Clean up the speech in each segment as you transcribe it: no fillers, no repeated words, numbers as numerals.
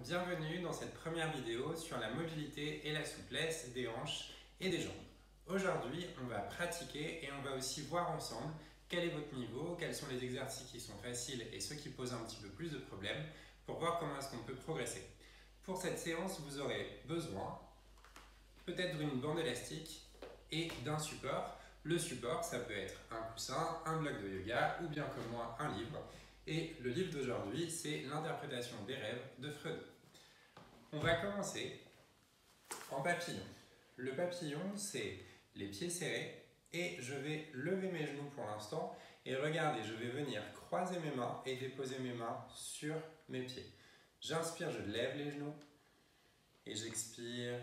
bienvenue dans cette première vidéo sur la mobilité et la souplesse des hanches et des jambes. Aujourd'hui, on va pratiquer et on va aussi voir ensemble quel est votre niveau, quels sont les exercices qui sont faciles et ceux qui posent un petit peu plus de problèmes pour voir comment est-ce qu'on peut progresser. Pour cette séance, vous aurez besoin peut-être d'une bande élastique et d'un support. Le support, ça peut être un coussin, un bloc de yoga ou bien comme moi, un livre. Et le livre d'aujourd'hui, c'est l'interprétation des rêves de Freud. On va commencer en papillon. Le papillon, c'est les pieds serrés et je vais lever mes genoux pour l'instant et regardez, je vais venir croiser mes mains et déposer mes mains sur mes pieds. J'inspire, je lève les genoux et j'expire,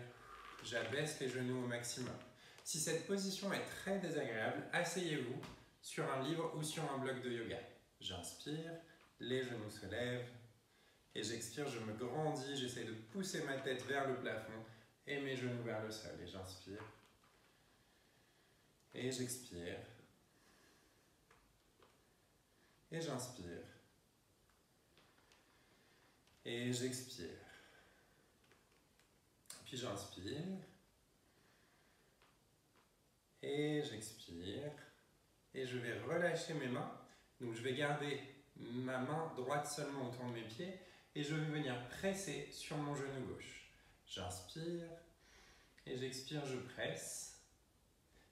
j'abaisse les genoux au maximum. Si cette position est très désagréable, asseyez-vous sur un livre ou sur un bloc de yoga. J'inspire, les genoux se lèvent et j'expire, je me grandis, j'essaie de pousser ma tête vers le plafond et mes genoux vers le sol. Et j'inspire et j'expire et j'inspire et j'expire. Puis j'inspire et j'expire et je vais relâcher mes mains. Donc je vais garder ma main droite seulement autour de mes pieds et je vais venir presser sur mon genou gauche. J'inspire et j'expire, je presse.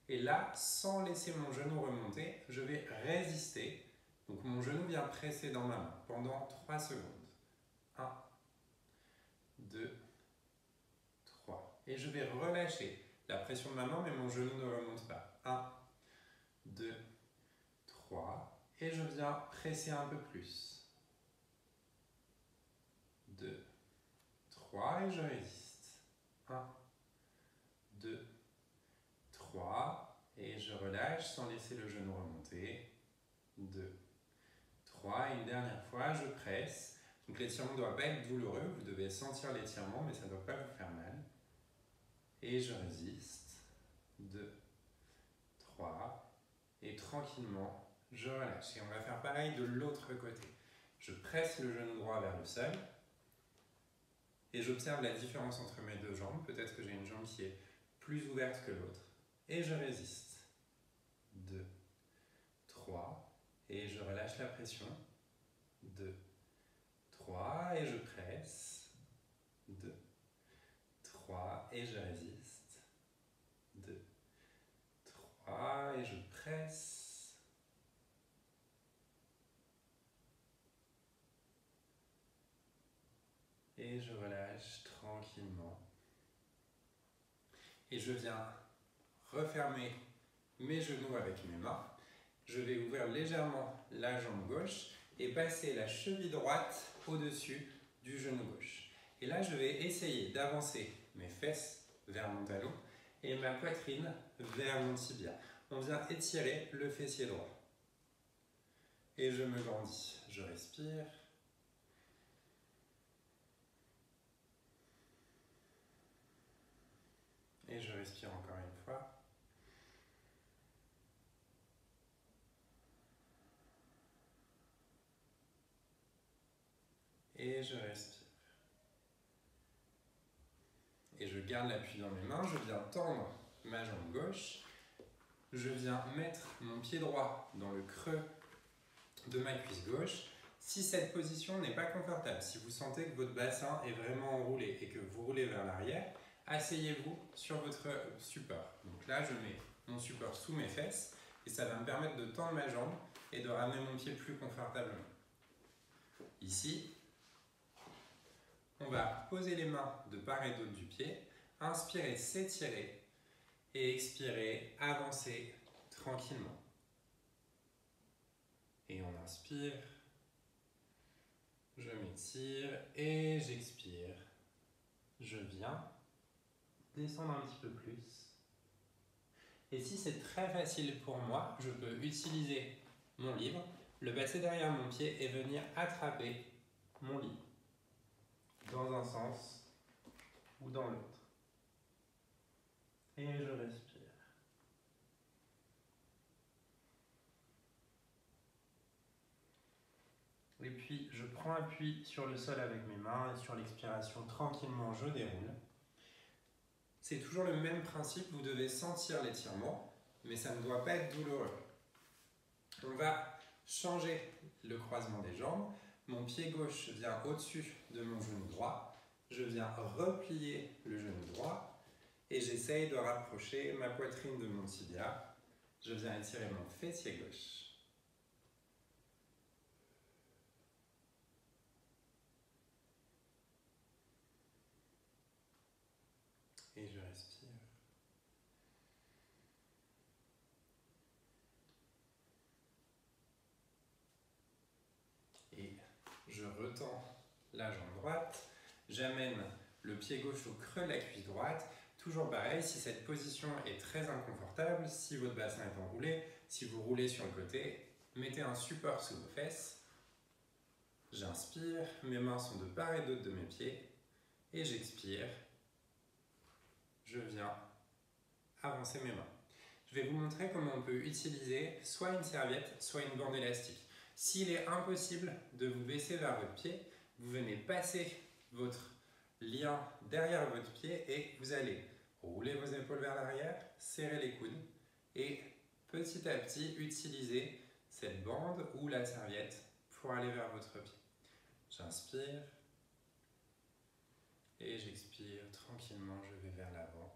Et là, sans laisser mon genou remonter, je vais résister. Donc mon genou vient presser dans ma main pendant 3 secondes. 1, 2, 3. Et je vais relâcher la pression de ma main, mais mon genou ne remonte pas. 1, 2, 3. Et je viens presser un peu plus. 2, 3 et je résiste. 1, 2, 3 et je relâche sans laisser le genou remonter. 2, 3 et une dernière fois, je presse. Donc l'étirement ne doit pas être douloureux, vous devez sentir l'étirement mais ça ne doit pas vous faire mal. Et je résiste. 2, 3 et tranquillement, je relâche. Et on va faire pareil de l'autre côté. Je presse le genou droit vers le sol et j'observe la différence entre mes deux jambes. Peut-être que j'ai une jambe qui est plus ouverte que l'autre. Et je résiste. 2, 3 et je relâche la pression. 2, 3 et je presse. 2, 3 et je résiste. 2, 3 et je presse. Et je relâche tranquillement. Et je viens refermer mes genoux avec mes mains. Je vais ouvrir légèrement la jambe gauche et passer la cheville droite au-dessus du genou gauche. Et là, je vais essayer d'avancer mes fesses vers mon talon et ma poitrine vers mon tibia. On vient étirer le fessier droit. Et je me grandis. Je respire. Et je respire encore une fois. Et je respire. Et je garde l'appui dans mes mains. Je viens tendre ma jambe gauche. Je viens mettre mon pied droit dans le creux de ma cuisse gauche. Si cette position n'est pas confortable, si vous sentez que votre bassin est vraiment enroulé et que vous roulez vers l'arrière, asseyez-vous sur votre support. Donc là, je mets mon support sous mes fesses et ça va me permettre de tendre ma jambe et de ramener mon pied plus confortablement. Ici, on va poser les mains de part et d'autre du pied, inspirer, s'étirer et expirer, avancer tranquillement. Et on inspire, je m'étire et j'expire. Je viens descendre un petit peu plus. Et si c'est très facile pour moi, je peux utiliser mon livre, le passer derrière mon pied et venir attraper mon livre dans un sens ou dans l'autre. Et je respire. Et puis je prends prends appui sur le sol avec mes mains et sur l'expiration, tranquillement, je déroule. C'est toujours le même principe, vous devez sentir l'étirement, mais ça ne doit pas être douloureux. On va changer le croisement des jambes. Mon pied gauche vient au-dessus de mon genou droit. Je viens replier le genou droit et j'essaye de rapprocher ma poitrine de mon tibia. Je viens étirer mon fessier gauche. Et je respire. Et je retends la jambe droite. J'amène le pied gauche au creux de la cuisse droite. Toujours pareil, si cette position est très inconfortable, si votre bassin est enroulé, si vous roulez sur le côté, mettez un support sous vos fesses. J'inspire, mes mains sont de part et d'autre de mes pieds. Et j'expire. Je viens avancer mes mains. Je vais vous montrer comment on peut utiliser soit une serviette, soit une bande élastique. S'il est impossible de vous baisser vers votre pied, vous venez passer votre lien derrière votre pied et vous allez rouler vos épaules vers l'arrière, serrer les coudes et petit à petit utiliser cette bande ou la serviette pour aller vers votre pied. J'inspire et j'expire tranquillement, je vais vers l'avant.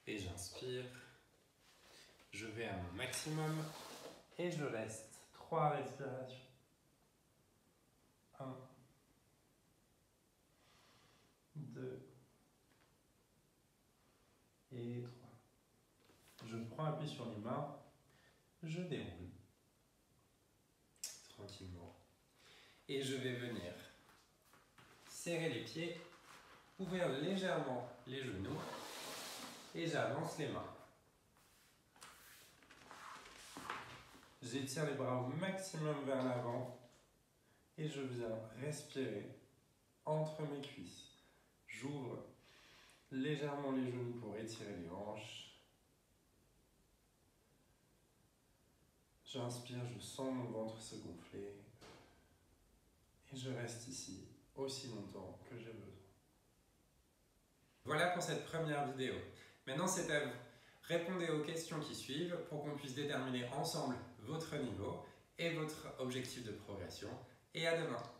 Et j'inspire, je vais à mon maximum et je reste 3 respirations. 1, 2 et 3. Je prends appui sur les mains, je déroule tranquillement et je vais venir serrer les pieds, ouvrir légèrement les genoux et j'avance les mains. J'étire les bras au maximum vers l'avant et je viens respirer entre mes cuisses. J'ouvre légèrement les genoux pour étirer les hanches. J'inspire, je sens mon ventre se gonfler et je reste ici aussi longtemps que j'ai besoin. Voilà pour cette première vidéo. Maintenant, c'est à vous. Répondez aux questions qui suivent pour qu'on puisse déterminer ensemble votre niveau et votre objectif de progression. Et à demain!